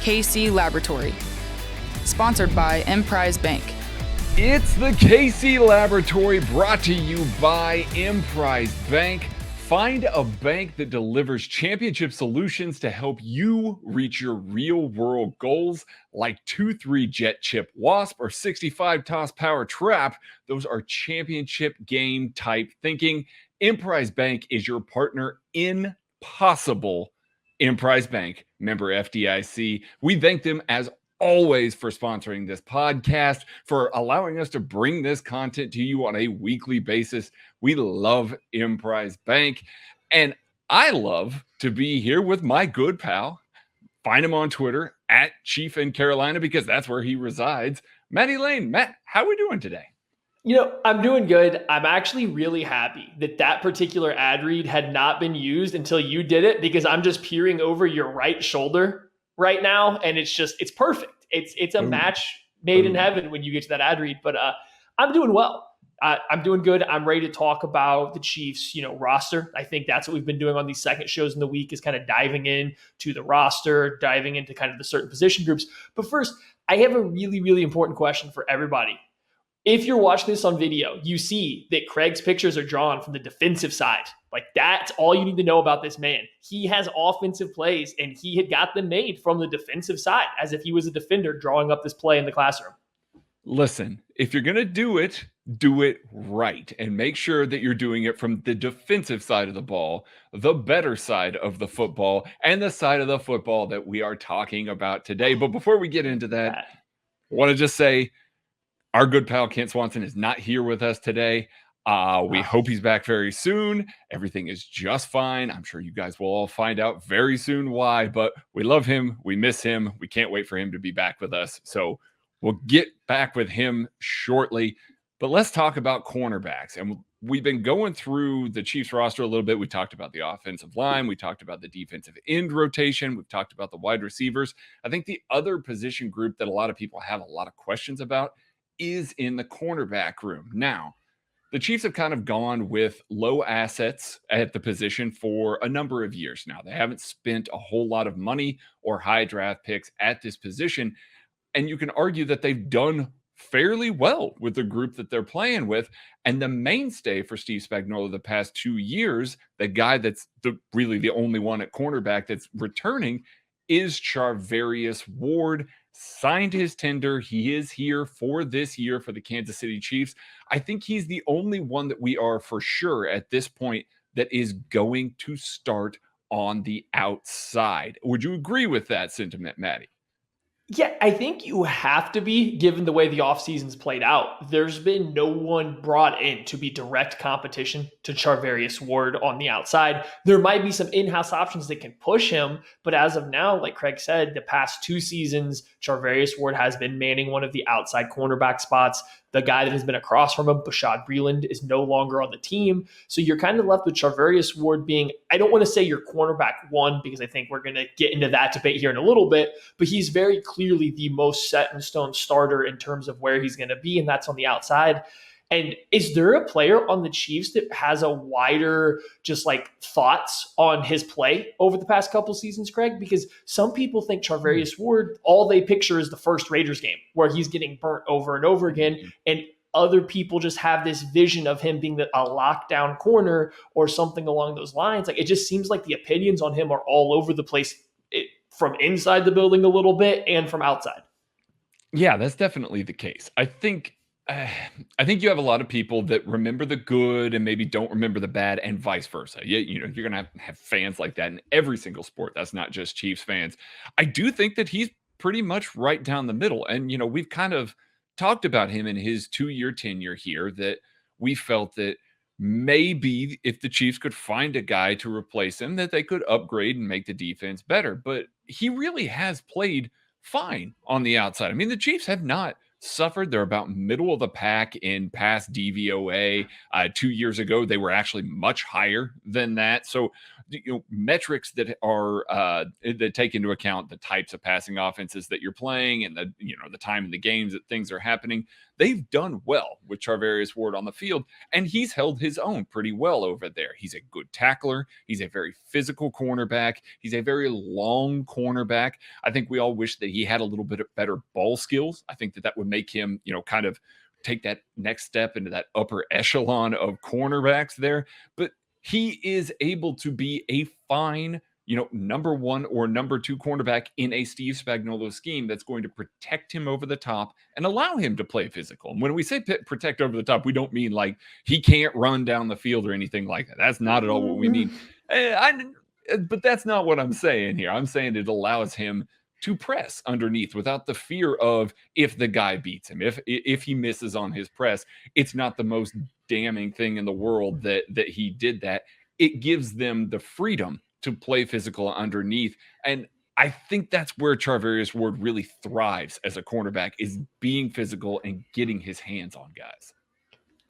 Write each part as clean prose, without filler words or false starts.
KC Laboratory. Sponsored by Emprise Bank. It's the KC Laboratory, brought to you by Emprise Bank. Find a bank that delivers championship solutions to help you reach your real-world goals, like 2-3 jet chip wasp or 65 toss power trap. Those are championship game type thinking. Emprise Bank is your partner in possible. Emprise Bank, member FDIC. We thank them as always for sponsoring this podcast, for allowing us to bring this content to you on a weekly basis. We love Emprise Bank, and I love to be here with my good pal. Find him on Twitter at Chief in Carolina, because that's where he resides. Matty Lane. Matt, how are we doing today? You know, I'm doing good. I'm actually really happy that particular ad read had not been used until you did it, because I'm just peering over your right shoulder right now, and it's perfect. It's a match made in heaven when you get to that ad read. But I'm doing well. I'm doing good. I'm ready to talk about the Chiefs, roster. I think that's what we've been doing on these second shows in the week, is kind of diving in to the roster, diving into kind of the certain position groups. But first, I have a really, really important question for everybody. If you're watching this on video, you see that Craig's pictures are drawn from the defensive side. Like, that's all you need to know about this man. He has offensive plays, and he had got them made from the defensive side, as if he was a defender drawing up this play in the classroom. Listen, if you're going to do it right, and make sure that you're doing it from the defensive side of the ball, the better side of the football, and the side of the football that we are talking about today. But before we get into that, I want to just say, our good pal Kent Swanson is not here with us today. We hope he's back very soon. Everything is just fine. I'm sure you guys will all find out very soon why, but we love him. We miss him. We can't wait for him to be back with us. So we'll get back with him shortly. But let's talk about cornerbacks. And we've been going through the Chiefs roster a little bit. We talked about the offensive line. We talked about the defensive end rotation. We've talked about the wide receivers. I think the other position group that a lot of people have a lot of questions about is in the cornerback room. Now, the Chiefs have kind of gone with low assets at the position for a number of years now. They haven't spent a whole lot of money or high draft picks at this position. And you can argue that they've done fairly well with the group that they're playing with. And the mainstay for Steve Spagnuolo the past 2 years, the guy that's really the only one at cornerback that's returning, is Charvarius Ward. Signed his tender. He is here for this year for the Kansas City Chiefs. I think he's the only one that we are for sure at this point that is going to start on the outside. Would you agree with that sentiment, Matty? Yeah, I think you have to be, given the way the offseason's played out. There's been no one brought in to be direct competition to Charvarius Ward on the outside. There might be some in-house options that can push him, but as of now, like Craig said, the past 2 seasons, Charvarius Ward has been manning one of the outside cornerback spots. The guy that has been across from him, Bashaud Breeland, is no longer on the team. So you're kind of left with Charvarius Ward being, I don't want to say your cornerback one, because I think we're going to get into that debate here in a little bit, but he's very clearly the most set in stone starter in terms of where he's going to be, and that's on the outside. And is there a player on the Chiefs that has a wider just like thoughts on his play over the past couple seasons, Craig? Because some people think Charvarius Ward, all they picture is the first Raiders game where he's getting burnt over and over again. And other people just have this vision of him being a lockdown corner or something along those lines. Like, it just seems like the opinions on him are all over the place, from inside the building a little bit and from outside. Yeah, that's definitely the case. I think you have a lot of people that remember the good and maybe don't remember the bad, and vice versa. You're going to have fans like that in every single sport. That's not just Chiefs fans. I do think that he's pretty much right down the middle. And, we've kind of talked about him in his 2-year tenure here, that we felt that maybe if the Chiefs could find a guy to replace him, that they could upgrade and make the defense better. But he really has played fine on the outside. I mean, the Chiefs have not suffered. They're about middle of the pack in pass DVOA. 2 years ago, they were actually much higher than that. So metrics that are that take into account the types of passing offenses that you're playing and the time in the games that things are happening. They've done well with Charvarius Ward on the field, and he's held his own pretty well over there. He's a good tackler. He's a very physical cornerback. He's a very long cornerback. I think we all wish that he had a little bit better ball skills. I think that would make him, kind of take that next step into that upper echelon of cornerbacks there. But he is able to be a fine, number one or number two cornerback in a Steve Spagnuolo scheme that's going to protect him over the top and allow him to play physical. And when we say protect over the top, we don't mean like he can't run down the field or anything like that. That's not at all what we mean. But that's not what I'm saying here. I'm saying it allows him to press underneath without the fear of if the guy beats him, if he misses on his press. It's not the most damning thing in the world that he did that. It gives them the freedom to play physical underneath. And I think that's where Charvarius Ward really thrives as a cornerback, is being physical and getting his hands on guys.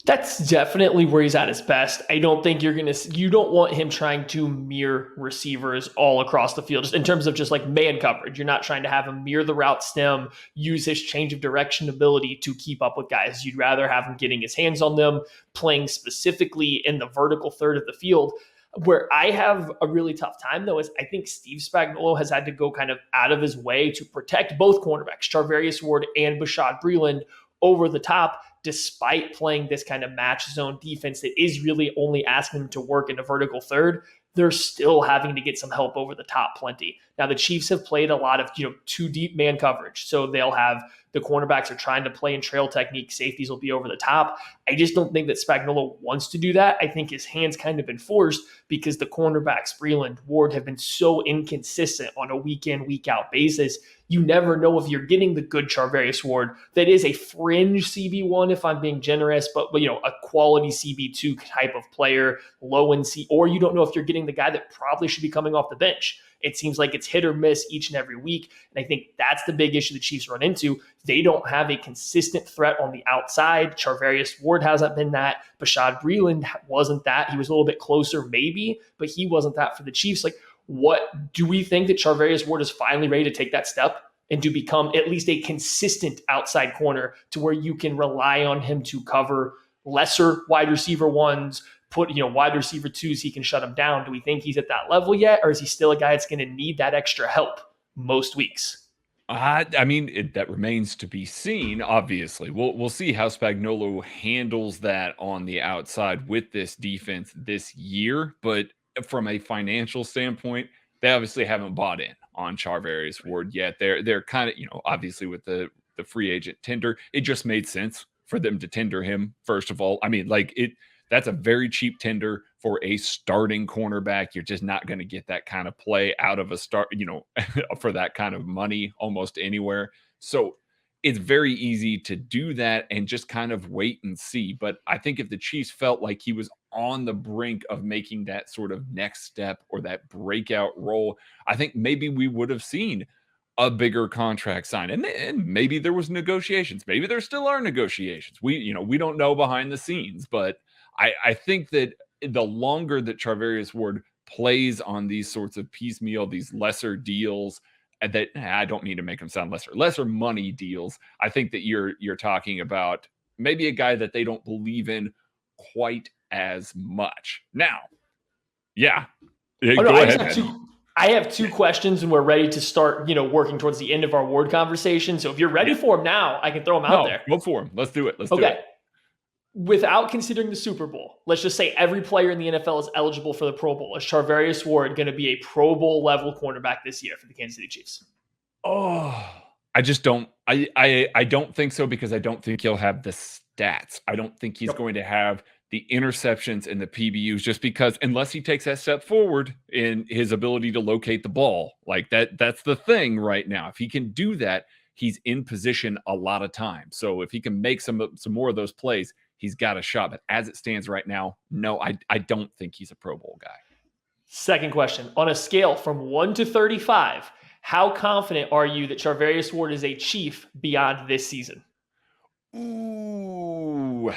That's definitely where he's at his best. I don't think you don't want him trying to mirror receivers all across the field, just in terms of just like man coverage. You're not trying to have him mirror the route stem, use his change of direction ability to keep up with guys. You'd rather have him getting his hands on them, playing specifically in the vertical third of the field. Where I have a really tough time, though, is I think Steve Spagnuolo has had to go kind of out of his way to protect both cornerbacks, Charvarius Ward and Bashaud Breeland, over the top, despite playing this kind of match zone defense that is really only asking them to work in a vertical third. They're still having to get some help over the top plenty. Now, the Chiefs have played a lot of, two deep man coverage. So they'll have the cornerbacks are trying to play in trail technique. Safeties will be over the top. I just don't think that Spagnuolo wants to do that. I think his hand's kind of been forced because the cornerbacks, Breeland, Ward, have been so inconsistent on a week in, week out basis. You never know if you're getting the good Charvarius Ward that is a fringe CB1, if I'm being generous, but a quality CB2 type of player, low in C, or you don't know if you're getting the guy that probably should be coming off the bench. It seems like it's hit or miss each and every week. And I think that's the big issue the Chiefs run into. They don't have a consistent threat on the outside. Charvarius Ward hasn't been that. Bashaud Breeland wasn't that. He was a little bit closer maybe, but he wasn't that for the Chiefs. Like, what do we think that Charvarius Ward is finally ready to take that step and to become at least a consistent outside corner to where you can rely on him to cover lesser wide receiver ones, put wide receiver twos, he can shut them down? Do we think he's at that level yet, or is he still a guy that's going to need that extra help most weeks? That remains to be seen. Obviously, we'll see how Spagnuolo handles that on the outside with this defense this year. But from a financial standpoint, they obviously haven't bought in on Charvarius Ward yet. They're kind of obviously with the free agent tender, it just made sense for them to tender him. First of all, that's a very cheap tender for a starting cornerback. You're just not going to get that kind of play out of a start, for that kind of money almost anywhere. So it's very easy to do that and just kind of wait and see. But I think if the Chiefs felt like he was on the brink of making that sort of next step or that breakout role, I think maybe we would have seen a bigger contract sign. And maybe there was negotiations. Maybe there still are negotiations. We don't know behind the scenes, but I think that the longer that Charvarius Ward plays on these sorts of piecemeal, these lesser deals, that I don't mean to make them sound lesser money deals. I think that you're talking about maybe a guy that they don't believe in quite as much. Now, yeah. Go ahead. I have two questions, and we're ready to start, working towards the end of our Ward conversation. So if you're ready for them now, I can throw them out there. Go for them. Let's do it. Do it. Without considering the Super Bowl, let's just say every player in the NFL is eligible for the Pro Bowl. Is Charvarius Ward going to be a Pro Bowl level cornerback this year for the Kansas City Chiefs? Oh, I just don't. I don't think so, because I don't think he'll have the stats. I don't think he's going to have the interceptions and the PBUs, just because unless he takes that step forward in his ability to locate the ball, like that's the thing right now. If he can do that, he's in position a lot of times. So if he can make some more of those plays, he's got a shot. But as it stands right now, no, I don't think he's a Pro Bowl guy. Second question. On a scale from 1 to 35, how confident are you that Charvarius Ward is a Chief beyond this season? Ooh,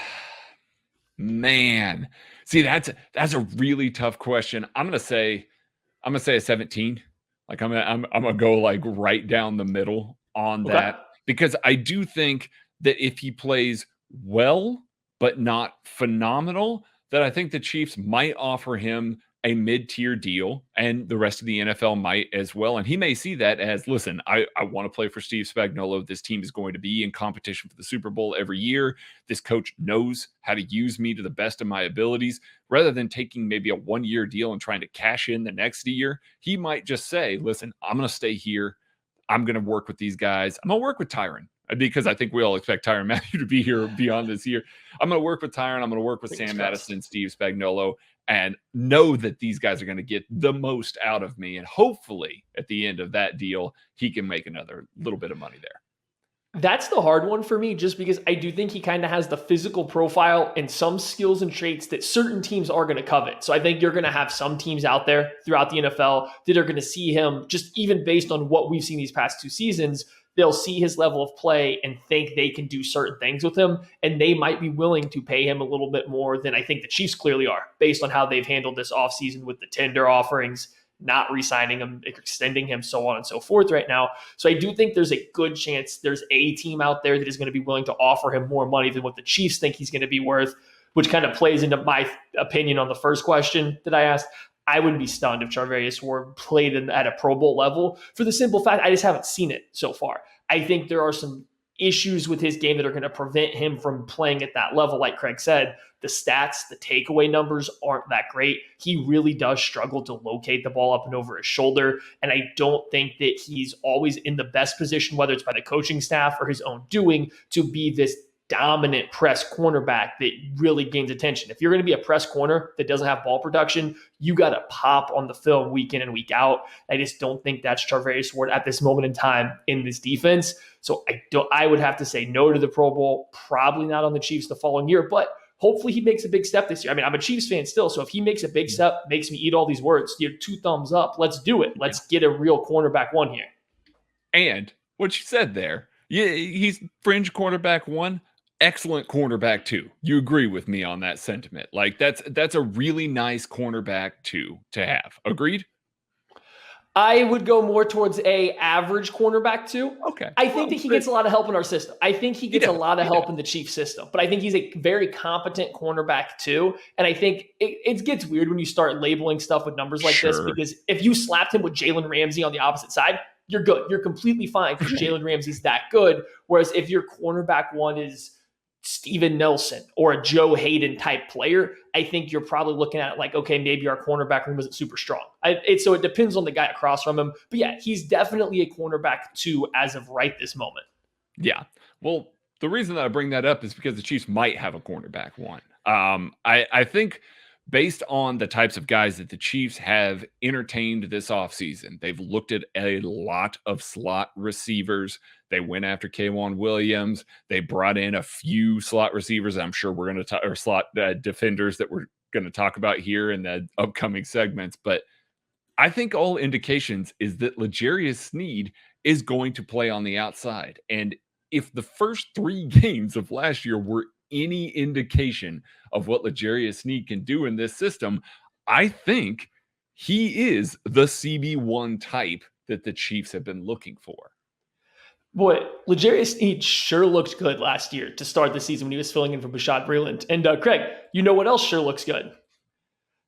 man. See, that's a really tough question. I'm going to say I'm gonna say a 17. Like I'm gonna go like right down the middle on that, because I do think that if he plays well but not phenomenal, that I think the Chiefs might offer him a mid-tier deal, and the rest of the NFL might as well. And he may see that as, listen, I want to play for Steve Spagnuolo. This team is going to be in competition for the Super Bowl every year. This coach knows how to use me to the best of my abilities. Rather than taking maybe a one-year deal and trying to cash in the next year, he might just say, listen, I'm going to stay here. I'm going to work with these guys. I'm going to work with Tyron, because I think we all expect Tyrann Mathieu to be here beyond this year. I'm going to work with Tyron. I'm going to work with Sam Madison, Steve Spagnuolo, and know that these guys are going to get the most out of me. And hopefully at the end of that deal, he can make another little bit of money there. That's the hard one for me, just because I do think he kind of has the physical profile and some skills and traits that certain teams are going to covet. So I think you're going to have some teams out there throughout the NFL that are going to see him, just even based on what we've seen these past 2 seasons, they'll see his level of play and think they can do certain things with him, and they might be willing to pay him a little bit more than I think the Chiefs clearly are, based on how they've handled this offseason with the tender offerings, not re-signing him, extending him, so on and so forth right now. So I do think there's a good chance there's a team out there that is going to be willing to offer him more money than what the Chiefs think he's going to be worth, which kind of plays into my opinion on the first question that I asked. I wouldn't be stunned if Charvarius Ward played at a Pro Bowl level, for the simple fact I just haven't seen it so far. I think there are some issues with his game that are going to prevent him from playing at that level. Like Craig said, the stats, the takeaway numbers aren't that great. He really does struggle to locate the ball up and over his shoulder. And I don't think that he's always in the best position, whether it's by the coaching staff or his own doing, to be this dominant press cornerback that really gains attention. If you're going to be a press corner that doesn't have ball production, you got to pop on the film week in and week out. I just don't think that's Charvarius Ward at this moment in time in this defense. So I would have to say no to the Pro Bowl, probably not on the Chiefs the following year, but hopefully he makes a big step this year. I mean, I'm a Chiefs fan still, so if he makes a big step, makes me eat all these words, you're 2 thumbs up, let's do it. Let's get a real cornerback 1 here. And what you said there, yeah, he's fringe cornerback 1. Excellent cornerback 2. You agree with me on that sentiment? Like that's a really nice cornerback 2 to have. Agreed? I would go more towards a average cornerback 2. Okay. I think that he gets a lot of help in our system. I think he gets a lot of help in the Chiefs system, but I think he's a very competent cornerback 2. And I think it gets weird when you start labeling stuff with numbers like this, because if you slapped him with Jalen Ramsey on the opposite side, you're good. You're completely fine because Jalen Ramsey's that good. Whereas if your cornerback 1 is Steven Nelson or a Joe Hayden type player, I think you're probably looking at it like, okay, maybe our cornerback room isn't super strong. So it depends on the guy across from him. But yeah, he's definitely a cornerback 2 as of right this moment. Yeah. Well, the reason that I bring that up is because the Chiefs might have a cornerback 1. I think based on the types of guys that the Chiefs have entertained this offseason, they've looked at a lot of slot receivers. They went after K'Wan Williams. They brought in a few slot receivers. I'm sure we're going to talk, or slot defenders that we're going to talk about here in the upcoming segments. But I think all indications is that L'Jarius Sneed is going to play on the outside. And if the first 3 games of last year were any indication of what L'Jarius Sneed can do in this system, I think he is the CB1 type that the Chiefs have been looking for. Boy, L'Jarius Sneed sure looked good last year to start the season when he was filling in for Bashad Breeland. And Craig, you know what else sure looks good?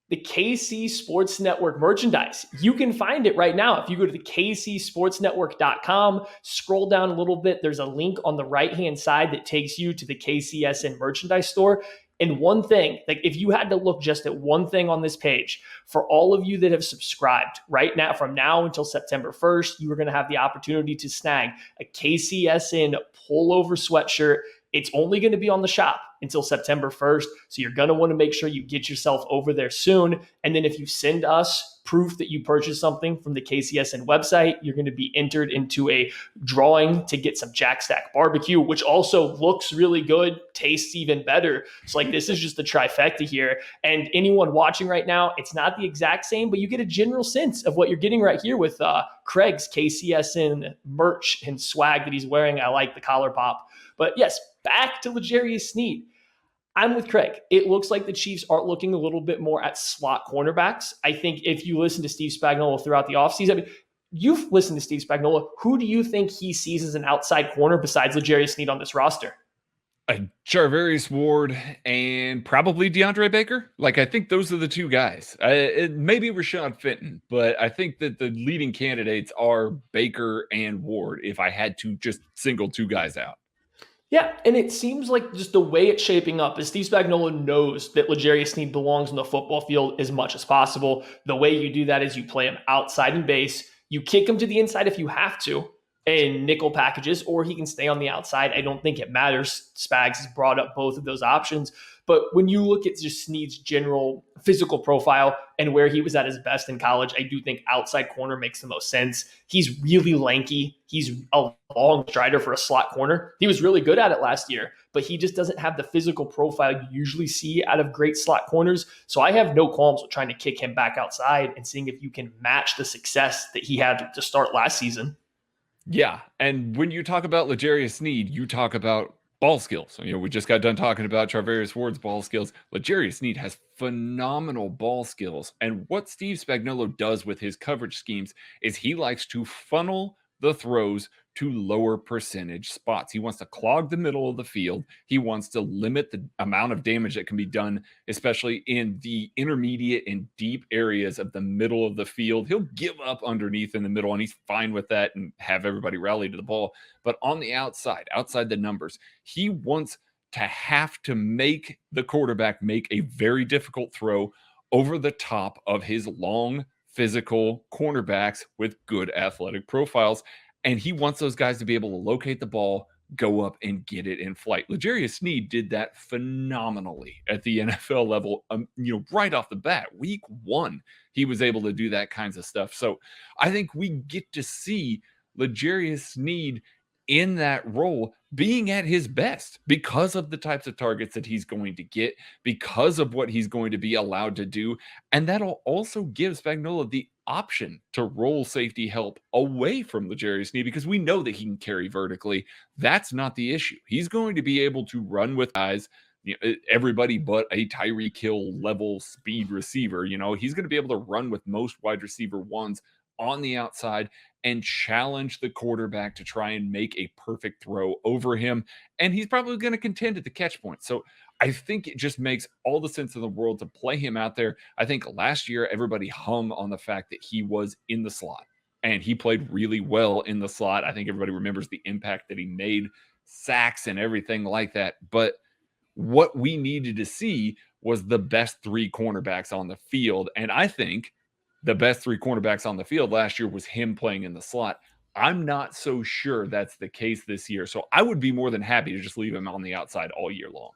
The KC Sports Network merchandise. You can find it right now. If you go to the kcsportsnetwork.com, scroll down a little bit, there's a link on the right-hand side that takes you to the KCSN merchandise store. And one thing, like if you had to look just at one thing on this page, for all of you that have subscribed right now, from now until September 1st, you are going to have the opportunity to snag a KCSN pullover sweatshirt. It's only going to be on the shop until September 1st. So you're going to want to make sure you get yourself over there soon. And then if you send us proof that you purchased something from the KCSN website, you're going to be entered into a drawing to get some Jack Stack barbecue, which also looks really good, tastes even better. So like this is just the trifecta here. And anyone watching right now, it's not the exact same, but you get a general sense of what you're getting right here with Craig's KCSN merch and swag that he's wearing. I like the collar pop. But yes, back to L'Jarius Sneed. I'm with Craig. It looks like the Chiefs are looking a little bit more at slot cornerbacks. I think if you listen to Steve Spagnuolo throughout the offseason, I mean, you've listened to Steve Spagnuolo. Who do you think he sees as an outside corner besides L'Jarius Sneed on this roster? Charvarius Ward and probably Deandre Baker. Like, I think those are the two guys. Maybe Rashad Fenton, but I think that the leading candidates are Baker and Ward if I had to just single two guys out. Yeah, and it seems like just the way it's shaping up is Steve Spagnuolo knows that L'Jarius Sneed belongs on the football field as much as possible. The way you do that is you play him outside in base. You kick him to the inside if you have to in nickel packages, or he can stay on the outside. I don't think it matters. Spags has brought up both of those options. But when you look at just Sneed's general physical profile and where he was at his best in college, I do think outside corner makes the most sense. He's really lanky. He's a long strider for a slot corner. He was really good at it last year, but he just doesn't have the physical profile you usually see out of great slot corners. So I have no qualms with trying to kick him back outside and seeing if you can match the success that he had to start last season. Yeah, and when you talk about L'Jarius Sneed, you talk about ball skills. We just got done talking about Charvarius Ward's ball skills. L'Jarius Sneed has phenomenal ball skills, and what Steve Spagnuolo does with his coverage schemes is he likes to funnel the throws to lower percentage spots. He wants to clog the middle of the field. He wants to limit the amount of damage that can be done, especially in the intermediate and deep areas of the middle of the field. He'll give up underneath in the middle, and he's fine with that and have everybody rally to the ball. But on the outside the numbers, he wants to have to make the quarterback make a very difficult throw over the top of his long, physical cornerbacks with good athletic profiles. And he wants those guys to be able to locate the ball, go up and get it in flight. L'Jarius Sneed did that phenomenally at the NFL level. Right off the bat, week 1, he was able to do that kinds of stuff. So I think we get to see L'Jarius Sneed in that role being at his best because of the types of targets that he's going to get, because of what he's going to be allowed to do. And that'll also give Spagnuolo the option to roll safety help away from L'Jarius Sneed because we know that he can carry vertically. That's not the issue. He's going to be able to run with guys, everybody but a Tyreek Hill level speed receiver. He's going to be able to run with most wide receiver ones on the outside and challenge the quarterback to try and make a perfect throw over him. And he's probably going to contend at the catch point. So I think it just makes all the sense in the world to play him out there. I think last year, everybody hung on the fact that he was in the slot and he played really well in the slot. I think everybody remembers the impact that he made, sacks and everything like that. But what we needed to see was the best 3 cornerbacks on the field. And I think the best 3 cornerbacks on the field last year was him playing in the slot. I'm not so sure that's the case this year. So I would be more than happy to just leave him on the outside all year long.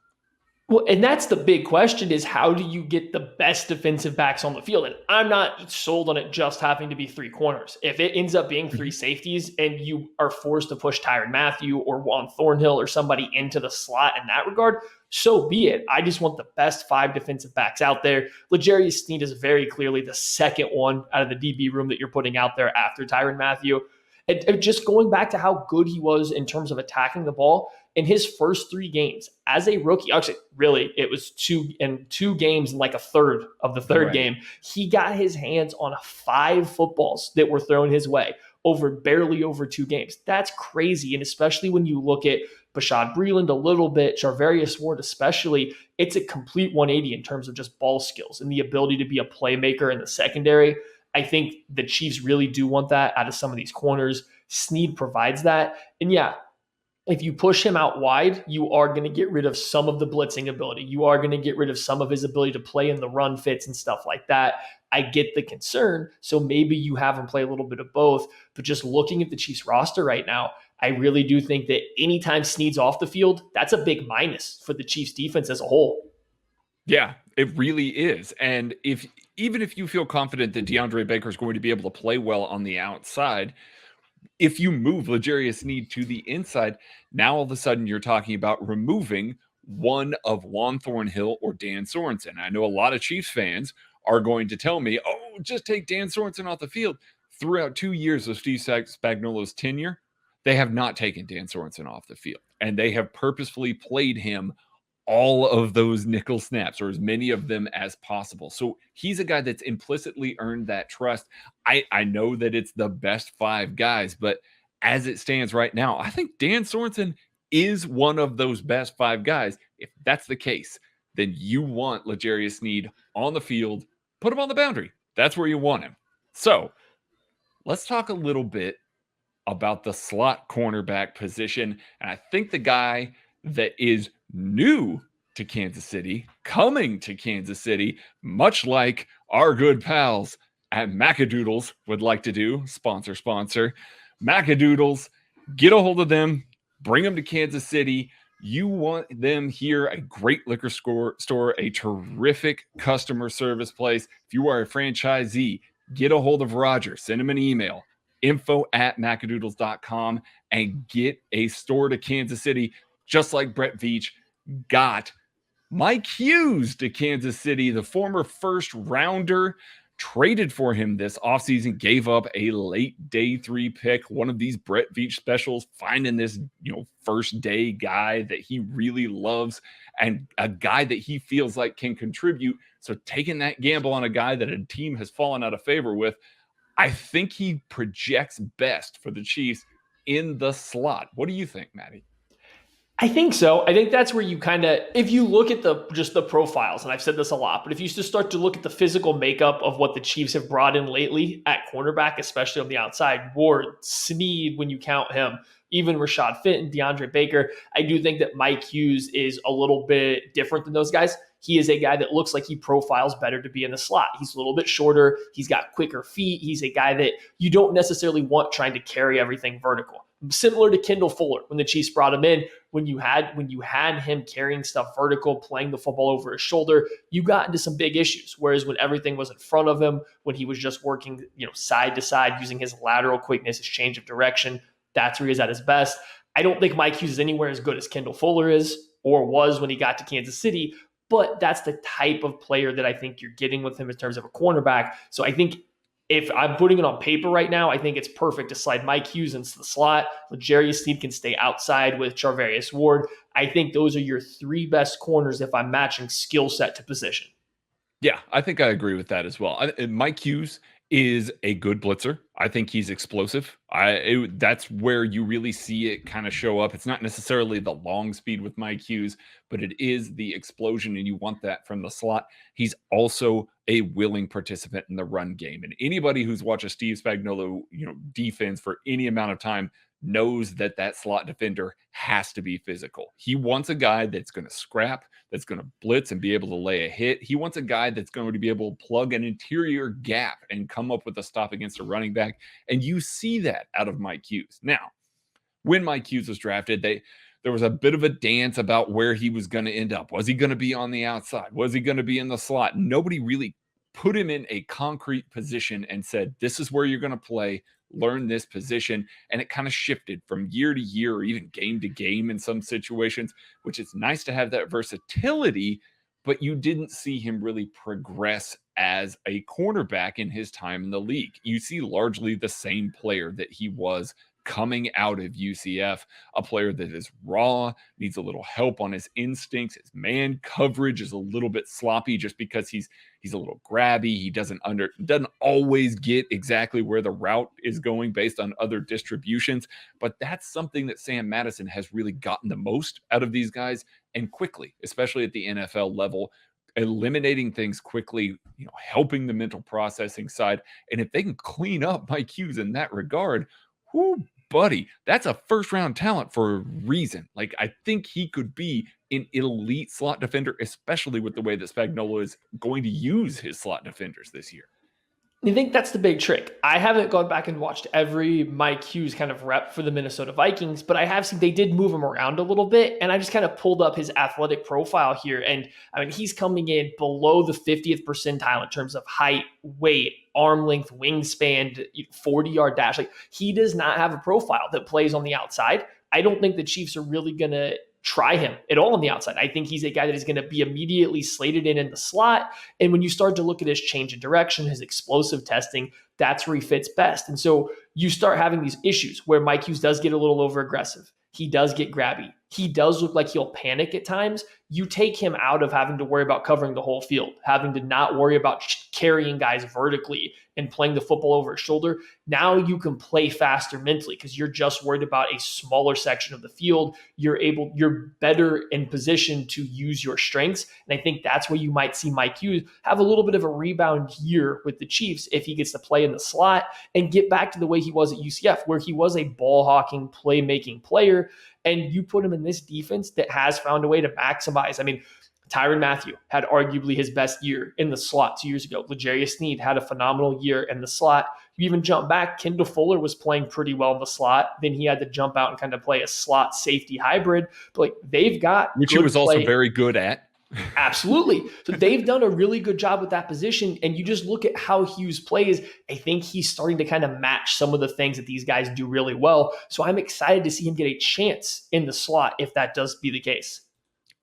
Well, and that's the big question is how do you get the best defensive backs on the field? And I'm not sold on it just having to be 3 corners. If it ends up being 3 safeties and you are forced to push Tyrann Mathieu or Juan Thornhill or somebody into the slot in that regard, so be it. I just want the best 5 defensive backs out there. L'Jarius Sneed is very clearly the second one out of the DB room that you're putting out there after Tyrann Mathieu. And just going back to how good he was in terms of attacking the ball, in his first 3 games as a rookie, actually, really, it was 2 games and like a third of the third game, he got his hands on 5 footballs that were thrown his way barely over 2 games. That's crazy. And especially when you look at Bashaud Breeland a little bit, Charvarius Ward especially, it's a complete 180 in terms of just ball skills and the ability to be a playmaker in the secondary. I think the Chiefs really do want that out of some of these corners. Sneed provides that. And yeah, if you push him out wide, you are going to get rid of some of the blitzing ability. You are going to get rid of some of his ability to play in the run fits and stuff like that. I get the concern. So maybe you have him play a little bit of both. But just looking at the Chiefs roster right now, I really do think that anytime Sneed's off the field, that's a big minus for the Chiefs defense as a whole. Yeah, it really is. And even if you feel confident that Deandre Baker is going to be able to play well on the outside, if you move L'Jarius Sneed to the inside, now all of a sudden you're talking about removing one of Juan Thornhill or Dan Sorensen. I know a lot of Chiefs fans are going to tell me, oh, just take Dan Sorensen off the field. Throughout 2 years of Steve Spagnuolo's tenure, they have not taken Dan Sorensen off the field, and they have purposefully played him all of those nickel snaps, or as many of them as possible. So he's a guy that's implicitly earned that trust. I know that it's the best 5 guys, but as it stands right now, I think Dan Sorensen is one of those best 5 guys. If that's the case, then you want L'Jarius Sneed on the field, put him on the boundary. That's where you want him. So let's talk a little bit about the slot cornerback position. And I think the guy that is new to Kansas City, coming to Kansas City, much like our good pals at Macadoodles would like to do, sponsor, Macadoodles, get a hold of them, bring them to Kansas City. You want them here, a great liquor store, a terrific customer service place. If you are a franchisee, get a hold of Roger, send him an email, info@macadoodles.com, and get a store to Kansas City, just like Brett Veach got Mike Hughes to Kansas City, the former first rounder, traded for him this offseason, gave up a late day 3 pick, one of these Brett Veach specials, finding this, first day guy that he really loves and a guy that he feels like can contribute. So taking that gamble on a guy that a team has fallen out of favor with, I think he projects best for the Chiefs in the slot. What do you think, Maddie? I think so. I think that's where you kind of, if you look at the profiles, and I've said this a lot, but if you just start to look at the physical makeup of what the Chiefs have brought in lately at cornerback, especially on the outside, Ward, Sneed, when you count him, even Rashad Fenton, Deandre Baker, I do think that Mike Hughes is a little bit different than those guys. He is a guy that looks like he profiles better to be in the slot. He's a little bit shorter. He's got quicker feet. He's a guy that you don't necessarily want trying to carry everything vertical. Similar to Kendall Fuller when the Chiefs brought him in, when you had him carrying stuff vertical, playing the football over his shoulder, you got into some big issues. Whereas when everything was in front of him, when he was just working, side to side, using his lateral quickness, his change of direction, that's where he's at his best. I don't think Mike Hughes is anywhere as good as Kendall Fuller is or was when he got to Kansas City, but that's the type of player that I think you're getting with him in terms of a cornerback. So I think if I'm putting it on paper right now, I think it's perfect to slide Mike Hughes into the slot. L'Jarius Sneed can stay outside with Charvarius Ward. I think those are your 3 best corners if I'm matching skill set to position. Yeah, I think I agree with that as well. Mike Hughes is a good blitzer. I think he's explosive. That's where you really see it kind of show up. It's not necessarily the long speed with Mike Hughes, but it is the explosion, and you want that from the slot. He's also a willing participant in the run game. And anybody who's watched a Steve Spagnuolo, defense for any amount of time knows that that slot defender has to be physical. He wants a guy that's going to scrap, that's going to blitz and be able to lay a hit. He wants a guy that's going to be able to plug an interior gap and come up with a stop against a running back. And you see that out of Mike Hughes. Now, when Mike Hughes was drafted, there was a bit of a dance about where he was going to end up. Was he going to be on the outside? Was he going to be in the slot? Nobody really put him in a concrete position and said, this is where you're going to play, learn this position. And it kind of shifted from year to year or even game to game in some situations, which is nice to have that versatility, but you didn't see him really progress as a cornerback in his time in the league. You see largely the same player that he was coming out of UCF, a player that is raw, needs a little help on his instincts. His man coverage is a little bit sloppy just because he's a little grabby. He doesn't always get exactly where the route is going based on other distributions. But that's something that Sam Madison has really gotten the most out of these guys, and quickly, especially at the NFL level, eliminating things quickly, helping the mental processing side. And if they can clean up Mike Hughes in that regard, whoo, buddy, that's a first-round talent for a reason. Like, I think he could be an elite slot defender, especially with the way that Spagnuolo is going to use his slot defenders this year. I think that's the big trick. I haven't gone back and watched every Mike Hughes kind of rep for the Minnesota Vikings, but I have seen they did move him around a little bit, and I just kind of pulled up his athletic profile here, and I mean, he's coming in below the 50th percentile in terms of height, weight, arm length, wingspan, 40-yard dash. Like, he does not have a profile that plays on the outside. I don't think the Chiefs are really going to try him at all on the outside. I think he's a guy that is going to be immediately slated in the slot. And when you start to look at his change of direction, his explosive testing, that's where he fits best. And so you start having these issues where Mike Hughes does get a little over aggressive. He does get grabby. he does look like he'll panic at times. You take him out of having to worry about covering the whole field, having to not worry about carrying guys vertically and playing the football over his shoulder. Now you can play faster mentally because you're just worried about a smaller section of the field. You're better in position to use your strengths. And I think that's where you might see Mike Hughes have a little bit of a rebound year with the Chiefs if he gets to play in the slot and get back to the way he was at UCF, where he was a ball hawking, playmaking player. And you put him in this defense that has found a way to maximize. I mean, Tyrann Mathieu had arguably his best year in the slot 2 years ago. L'Jarius Sneed had a phenomenal year in the slot. You even jump back, Kendall Fuller was playing pretty well in the slot. Then he had to jump out and kind of play a slot safety hybrid. But like they've got which he was also very good at. Absolutely. So they've done a really good job with that position. And you just look at how Hughes plays. I think he's starting to kind of match some of the things that these guys do really well. So I'm excited to see him get a chance in the slot if that does be the case.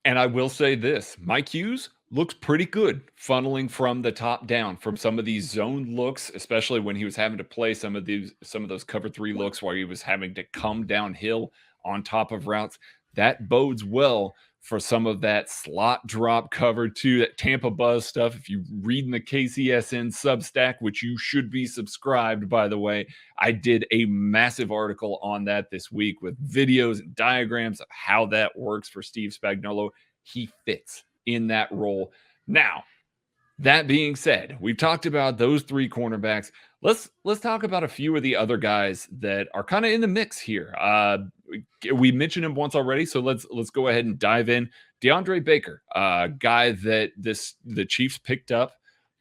And I will say this, Mike Hughes looks pretty good funneling from the top down from some of these zone looks, especially when he was having to play some of those cover 3 looks where he was having to come downhill on top of routes. That bodes well for some of that slot drop cover too, that Tampa Buzz stuff. If you read in the KCSN Substack, which you should be subscribed, by the way, I did a massive article on that this week with videos and diagrams of how that works for Steve Spagnuolo. He fits in that role. Now, that being said, we've talked about those 3 cornerbacks. Let's talk about a few of the other guys that are kind of in the mix here. We mentioned him once already, so let's go ahead and dive in. Deandre Baker, a guy that the Chiefs picked up,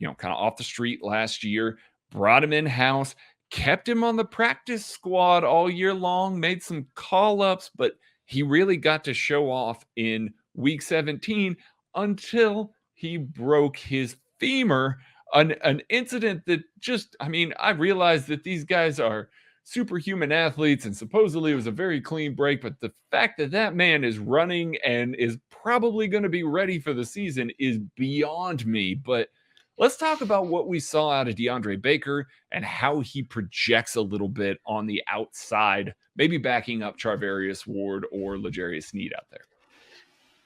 kind of off the street last year, brought him in-house, kept him on the practice squad all year long, made some call-ups, but he really got to show off in week 17 until he broke his femur, an incident that I realized that these guys are superhuman athletes and supposedly it was a very clean break, but the fact that man is running and is probably going to be ready for the season is beyond me. But let's talk about what we saw out of Deandre Baker and how he projects a little bit on the outside, maybe backing up Charvarius Ward or L'Jarius Sneed out there.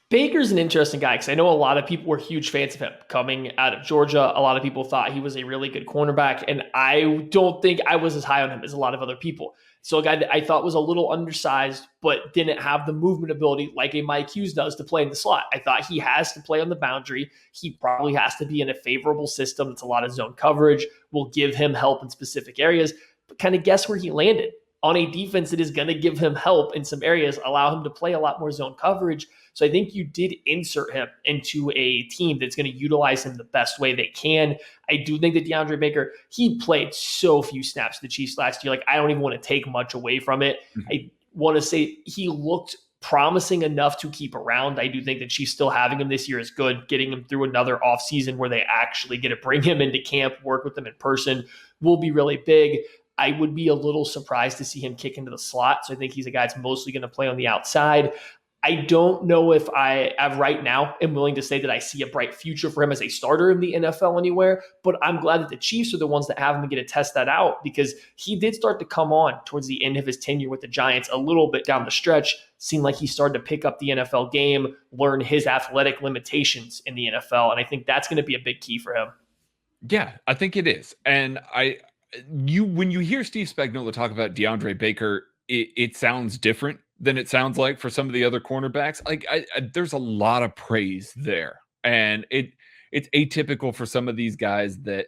Baker's an interesting guy because I know a lot of people were huge fans of him coming out of Georgia. A lot of people thought he was a really good cornerback, and I don't think I was as high on him as a lot of other people. So a guy that I thought was a little undersized, but didn't have the movement ability like a Mike Hughes does to play in the slot. I thought he has to play on the boundary. He probably has to be in a favorable system that's a lot of zone coverage, will give him help in specific areas. But kind of guess where he landed? On a defense that is going to give him help in some areas, allow him to play a lot more zone coverage. So I think you did insert him into a team that's going to utilize him the best way they can. I do think that Deandre Baker, he played so few snaps to the Chiefs last year. Like, I don't even want to take much away from it. I want to say he looked promising enough to keep around. I do think that Chiefs still having him this year is good. Getting him through another offseason where they actually get to bring him into camp, work with him in person will be really big. I would be a little surprised to see him kick into the slot. So I think he's a guy that's mostly going to play on the outside. I don't know if I have right now am willing to say that I see a bright future for him as a starter in the NFL anywhere, but I'm glad that the Chiefs are the ones that have him and get to test that out because he did start to come on towards the end of his tenure with the Giants a little bit down the stretch. Seemed like he started to pick up the NFL game, learn his athletic limitations in the NFL, and I think that's going to be a big key for him. Yeah, I think it is. And when you hear Steve Spagnuolo talk about Deandre Baker, it sounds different than it sounds like for some of the other cornerbacks. Like there's a lot of praise there, and it's atypical for some of these guys that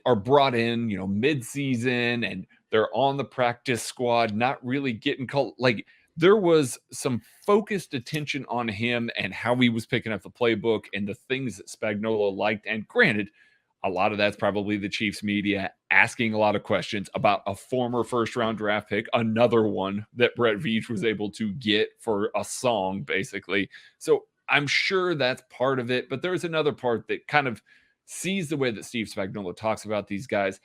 are brought in, mid-season and they're on the practice squad, not really getting called. Like there was some focused attention on him and how he was picking up the playbook and the things that Spagnuolo liked. And granted, a lot of that's probably the Chiefs media asking a lot of questions about a former first-round draft pick, another one that Brett Veach was able to get for a song, basically. So I'm sure that's part of it, but there's another part that kind of sees the way that Steve Spagnuolo talks about these guys.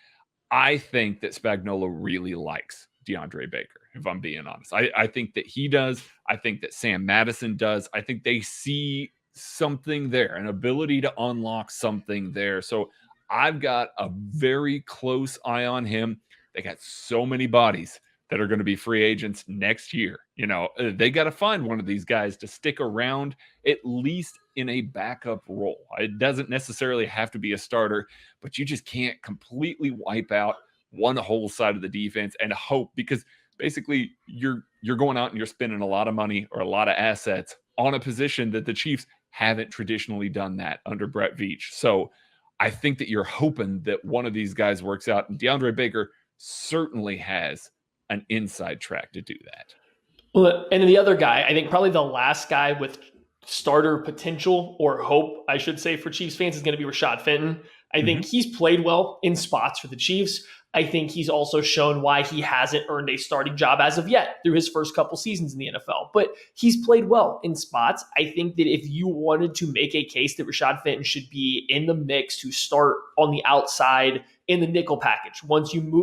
I think that Spagnuolo really likes Deandre Baker, if I'm being honest. I think that he does. I think that Sam Madison does. I think they see something there, an ability to unlock something there. So I've got a very close eye on him. They got so many bodies that are going to be free agents next year. They got to find one of these guys to stick around at least in a backup role. It doesn't necessarily have to be a starter, but you just can't completely wipe out one whole side of the defense and hope, because basically you're going out and you're spending a lot of money or a lot of assets on a position that the Chiefs haven't traditionally done that under Brett Veach. So I think that you're hoping that one of these guys works out, and Deandre Baker certainly has an inside track to do that. Well, and the other guy, I think probably the last guy with starter potential or hope, I should say, for Chiefs fans is going to be Rashad Fenton. I think he's played well in spots for the Chiefs. I think he's also shown why he hasn't earned a starting job as of yet through his first couple seasons in the NFL. But he's played well in spots. I think that if you wanted to make a case that Rashad Fenton should be in the mix to start on the outside in the nickel package,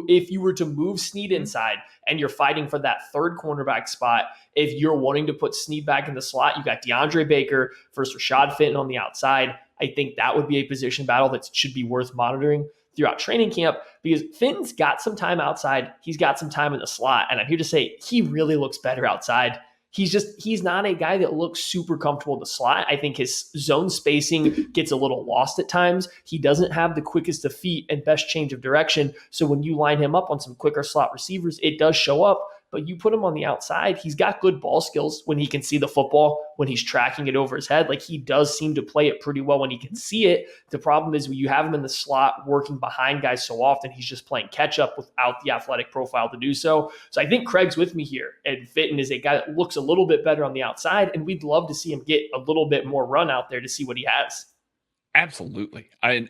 if you were to move Sneed inside and you're fighting for that third cornerback spot, if you're wanting to put Sneed back in the slot, you got Deandre Baker versus Rashad Fenton on the outside. I think that would be a position battle that should be worth monitoring throughout training camp, because Fenton's got some time outside. He's got some time in the slot. And I'm here to say he really looks better outside. He's not a guy that looks super comfortable in the slot. I think his zone spacing gets a little lost at times. He doesn't have the quickest of feet and best change of direction. So when you line him up on some quicker slot receivers, it does show up. But you put him on the outside, he's got good ball skills when he can see the football, when he's tracking it over his head. Like, he does seem to play it pretty well when he can see it. The problem is when you have him in the slot working behind guys so often, he's just playing catch up without the athletic profile to do so. So I think Craig's with me here. And Fenton is a guy that looks a little bit better on the outside, and we'd love to see him get a little bit more run out there to see what he has. Absolutely. I'm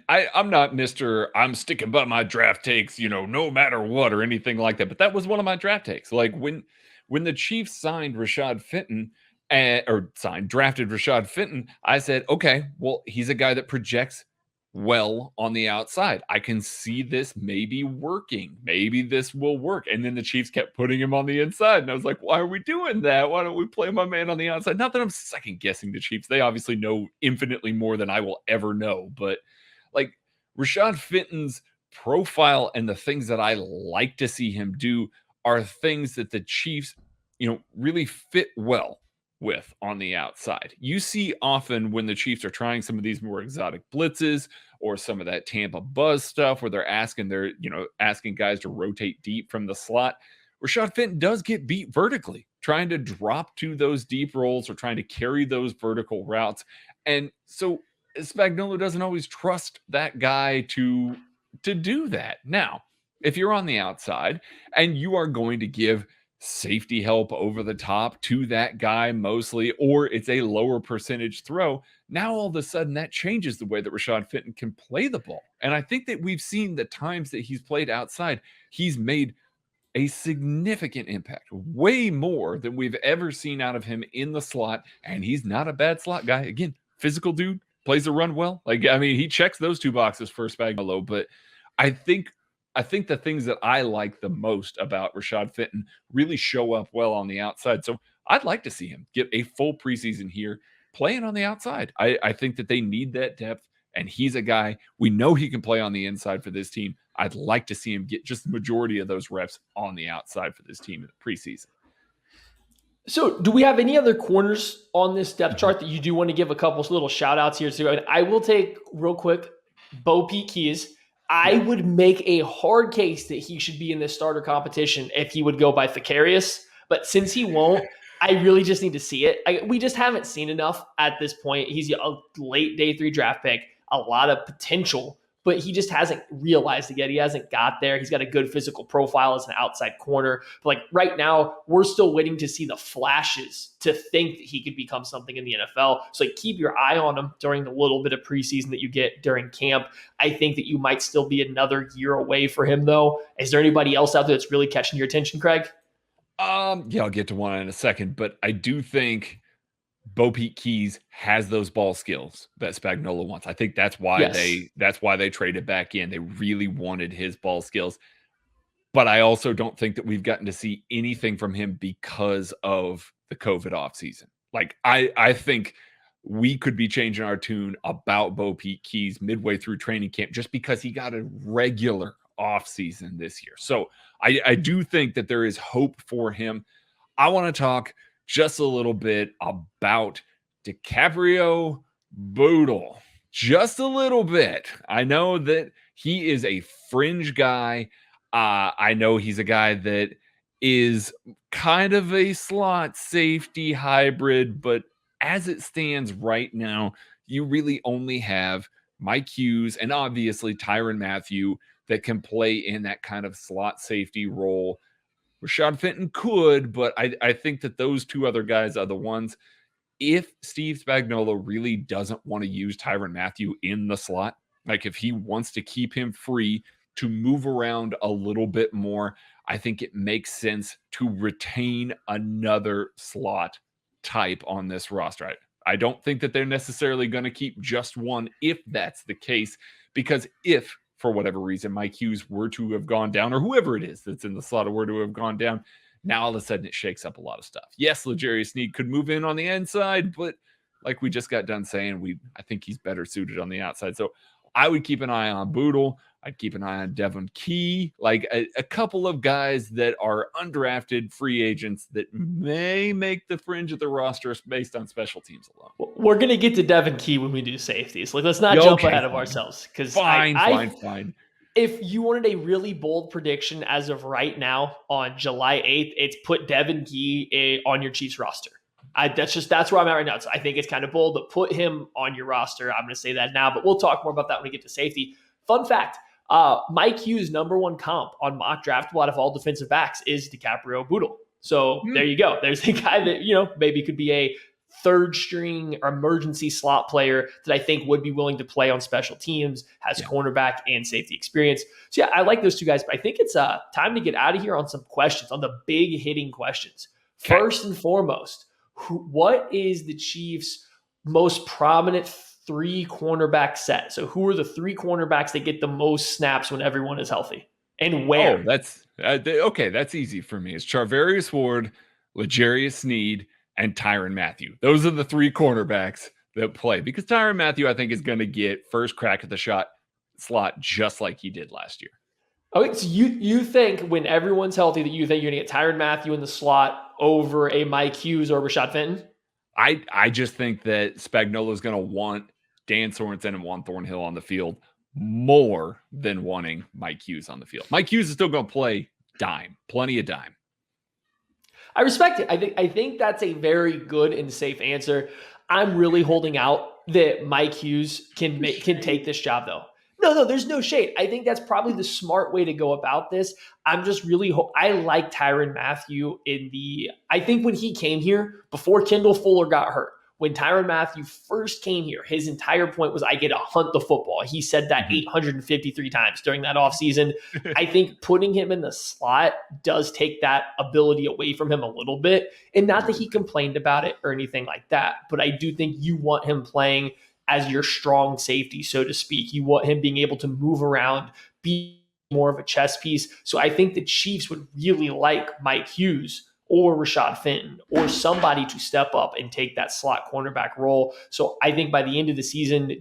not Mr. I'm sticking by my draft takes, no matter what or anything like that. But that was one of my draft takes. Like when the Chiefs signed Rashad Fenton drafted Rashad Fenton, I said, okay, well, he's a guy that projects well on the outside. I can see this maybe working. Maybe this will work. And then the Chiefs kept putting him on the inside. And I was like, why are we doing that? Why don't we play my man on the outside? Not that I'm second guessing the Chiefs. They obviously know infinitely more than I will ever know. But like, Rashad Fenton's profile and the things that I like to see him do are things that the Chiefs, really fit well with on the outside. You see often when the Chiefs are trying some of these more exotic blitzes or some of that Tampa buzz stuff where they're asking guys to rotate deep from the slot, Rashad Fenton does get beat vertically, trying to drop to those deep rolls or trying to carry those vertical routes. And so Spagnuolo doesn't always trust that guy to do that. Now, if you're on the outside and you are going to give safety help over the top to that guy mostly, or it's a lower percentage throw, now all of a sudden that changes the way that Rashad Fenton can play the ball. And I think that we've seen the times that he's played outside, he's made a significant impact, way more than we've ever seen out of him in the slot. And he's not a bad slot guy. Again, physical dude, plays the run well. He checks those two boxes for Spagnuolo, but I think the things that I like the most about Rashad Fenton really show up well on the outside. So I'd like to see him get a full preseason here playing on the outside. I think that they need that depth, and he's a guy, we know he can play on the inside for this team. I'd like to see him get just the majority of those reps on the outside for this team in the preseason. So do we have any other corners on this depth chart that you do want to give a couple little shout outs here to? And I will take real quick, Bo Pete Hughes. I would make a hard case that he should be in this starter competition if he would go by Thacarius. But since he won't, I really just need to see it. We just haven't seen enough at this point. He's a late day 3 draft pick, a lot of potential, but he just hasn't realized it yet. He hasn't got there. He's got a good physical profile as an outside corner. But right now, we're still waiting to see the flashes to think that he could become something in the NFL. So keep your eye on him during the little bit of preseason that you get during camp. I think that you might still be another year away for him, though. Is there anybody else out there that's really catching your attention, Craig? Yeah, I'll get to one in a second, but I do think Bo Pete Keys has those ball skills that Spagnuolo wants. I think that's why they traded back in. They really wanted his ball skills. But I also don't think that we've gotten to see anything from him because of the COVID offseason. I think we could be changing our tune about Bo Pete Keys midway through training camp just because he got a regular offseason this year. So I do think that there is hope for him. I want to talk just a little bit about DiCaprio Bootle. Just a little bit. I know that he is a fringe guy. I know he's a guy that is kind of a slot safety hybrid, but as it stands right now, you really only have Mike Hughes and obviously Tyrann Mathieu that can play in that kind of slot safety role. Rashad Fenton could, but I think that those two other guys are the ones. If Steve Spagnuolo really doesn't want to use Tyrann Mathieu in the slot, like if he wants to keep him free to move around a little bit more, I think it makes sense to retain another slot type on this roster. I don't think that they're necessarily going to keep just one if that's the case, because if for whatever reason Mike Hughes were to have gone down, or whoever it is that's in the slot were to have gone down, now all of a sudden it shakes up a lot of stuff. Yes, L'Jarius Sneed could move in on the inside, but like we just got done saying, I think he's better suited on the outside. So I would keep an eye on Bootle. I'd keep an eye on Devon Key, like a couple of guys that are undrafted free agents that may make the fringe of the roster based on special teams alone. We're going to get to Devon Key when we do safeties. Like, let's not jump ahead of ourselves. Because fine. If you wanted a really bold prediction as of right now on July 8th, it's put Devon Key on your Chiefs roster. That's where I'm at right now. So I think it's kind of bold, but put him on your roster. I'm going to say that now, but we'll talk more about that when we get to safety. Fun fact, Mike Hughes' number one comp on mock draft out of all defensive backs is DiCaprio Bootle. So there you go. There's a guy that, maybe could be a third string or emergency slot player that I think would be willing to play on special teams, has cornerback and safety experience. So I like those two guys, but I think it's time to get out of here on some questions, on the big hitting questions. Okay. First and foremost, what is the Chiefs' most prominent three cornerback set? So who are the three cornerbacks that get the most snaps when everyone is healthy, and where? Oh, that's okay. That's easy for me. It's Charvarius Ward, L'Jarius Sneed, and Tyrann Mathieu. Those are the three cornerbacks that play, because Tyrann Mathieu, I think, is going to get first crack at the slot just like he did last year. Okay, so you think when everyone's healthy that you think you're going to get Tyrann Mathieu in the slot over a Mike Hughes or Rashad Fenton? I just think that Spagnuolo is going to want Dan Sorensen and Juan Thornhill on the field more than wanting Mike Hughes on the field. Mike Hughes is still going to play dime, plenty of dime. I respect it. I think that's a very good and safe answer. I'm really holding out that Mike Hughes can take this job, though. No, there's no shade. I think that's probably the smart way to go about this. I'm just really I like Tyrann Mathieu I think when he came here, before Kendall Fuller got hurt, when Tyrann Mathieu first came here, his entire point was, I get to hunt the football. He said that 853 times during that offseason. I think putting him in the slot does take that ability away from him a little bit. And not that he complained about it or anything like that, but I do think you want him playing as your strong safety, so to speak. You want him being able to move around, be more of a chess piece. So I think the Chiefs would really like Mike Hughes or Rashad Fenton or somebody to step up and take that slot cornerback role. So I think by the end of the season,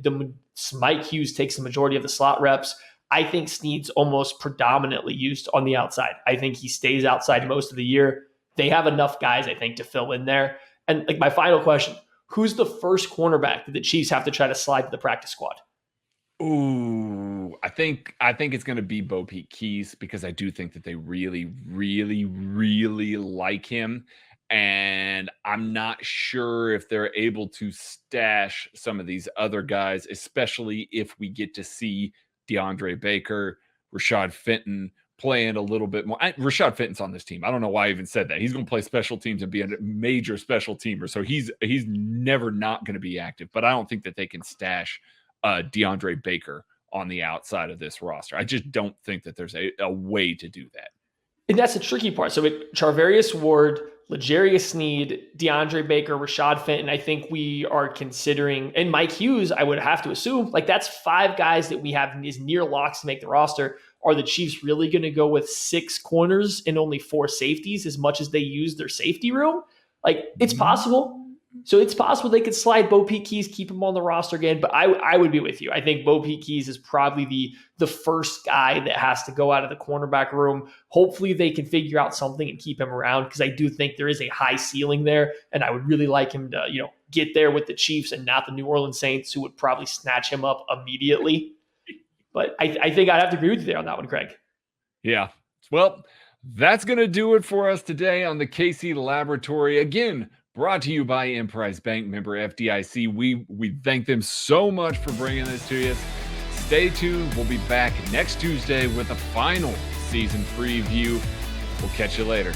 Mike Hughes takes the majority of the slot reps. I think Sneed's almost predominantly used on the outside. I think he stays outside most of the year. They have enough guys, I think, to fill in there. And like my final question, who's the first cornerback that the Chiefs have to try to slide to the practice squad? Ooh, I think it's going to be Bo Peep Keys, because I do think that they really, really, really like him. And I'm not sure if they're able to stash some of these other guys, especially if we get to see Deandre Baker, Rashad Fenton playing a little bit more. Rashad Fenton's on this team. I don't know why I even said that. He's going to play special teams and be a major special teamer. So he's never not going to be active. But I don't think that they can stash DeAndre Baker on the outside of this roster. I just don't think that there's a way to do that. And that's the tricky part. So Charvarius Ward, L'Jarius Sneed, DeAndre Baker, Rashad Fenton, I think we are considering, and Mike Hughes, I would have to assume, like that's five guys that we have as near locks to make the roster. Are the Chiefs really going to go with 6 corners and only 4 safeties as much as they use their safety room? Like, it's possible. So it's possible they could slide Bo Peep Keys, keep him on the roster again, but I would be with you. I think Bo Peep Keys is probably the first guy that has to go out of the cornerback room. Hopefully they can figure out something and keep him around, because I do think there is a high ceiling there, and I would really like him to, get there with the Chiefs and not the New Orleans Saints, who would probably snatch him up immediately. But I think I'd have to agree with you there on that one, Craig. Yeah. Well, that's going to do it for us today on the KC Laboratory. Again, brought to you by Emprise Bank, member FDIC. We thank them so much for bringing this to you. Stay tuned. We'll be back next Tuesday with a final season preview. We'll catch you later.